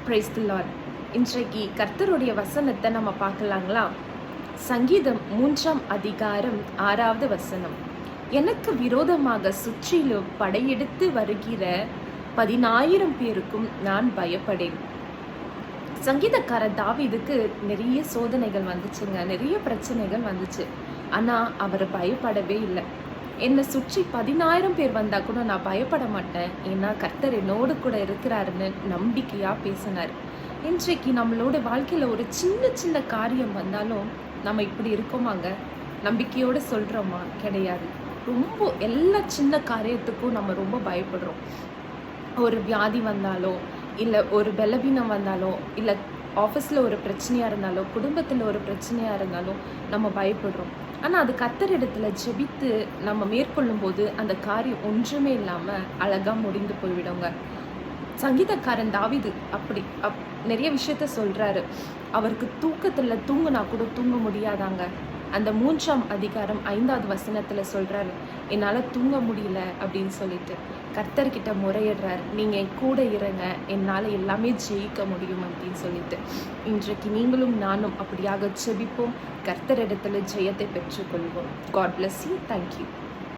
Praise the Lord. இன்றைக்கு கர்த்தருடைய வசனத்தை நம்ம பார்க்கலாங்களா? சங்கீதம் 3ஆம் அதிகாரம் 6வது வசனம். எனக்கு விரோதமாக சுற்றிலும் படையெடுத்து வருகிற 10,000 பேருக்கும் நான் பயப்படேன். சங்கீதக்காரர் தாவீதுக்கு நிறைய சோதனைகள் வந்துச்சுங்க, நிறைய பிரச்சனைகள் வந்துச்சு. ஆனால் அவர் பயப்படவே இல்லை. என்னை சுற்றி 10,000 பேர் வந்தால் கூட நான் பயப்பட மாட்டேன், ஏன்னா கர்த்தர் என்னோடு கூட இருக்கிறாருன்னு நம்பிக்கையாக பேசினார். இன்றைக்கு நம்மளோட வாழ்க்கையில் ஒரு சின்ன சின்ன காரியம் வந்தாலும் நம்ம இப்படி இருக்கோமாங்க? நம்பிக்கையோடு சொல்கிறோமா? கிடையாது. ரொம்ப எல்லா சின்ன காரியத்துக்கும் நம்ம ரொம்ப பயப்படுறோம். ஒரு வியாதி வந்தாலோ, இல்லை ஒரு பலவீனம் வந்தாலோ, இல்லை ஆஃபீஸில் ஒரு பிரச்சனையாக இருந்தாலோ, குடும்பத்தில் ஒரு பிரச்சனையாக இருந்தாலும் நம்ம பயப்படுறோம். ஆனால் அது கர்த்தரிடத்தில் ஜெபித்து நம்ம மேற்கொள்ளும் போது அந்த காரியம் ஒன்றுமே இல்லாமல் அழகாக முடிந்து போய்விடுங்க. சங்கீதக்காரன் தாவீது அப்படி நிறைய விஷயத்த சொல்கிறாரு. அவருக்கு தூக்கத்தில் தூங்கினா கூட தூங்க முடியாதாங்க. அந்த 3ஆம் அதிகாரம் 5வது வசனத்தில் சொல்கிறாரு, என்னால் தூங்க முடியல அப்படின்னு சொல்லிட்டு கர்த்தர்கிட்ட முறையிடுறார். நீங்கள் என் கூட இருங்க, என்னால் எல்லாமே ஜெயிக்க முடியும் அப்படின்னு சொல்லிட்டு. இன்றைக்கு நீங்களும் நானும் அப்படியாக ஜெபிப்போம், கர்த்தரிடத்தில் ஜெயத்தை பெற்றுக்கொள்வோம். God bless you. தேங்க்யூ.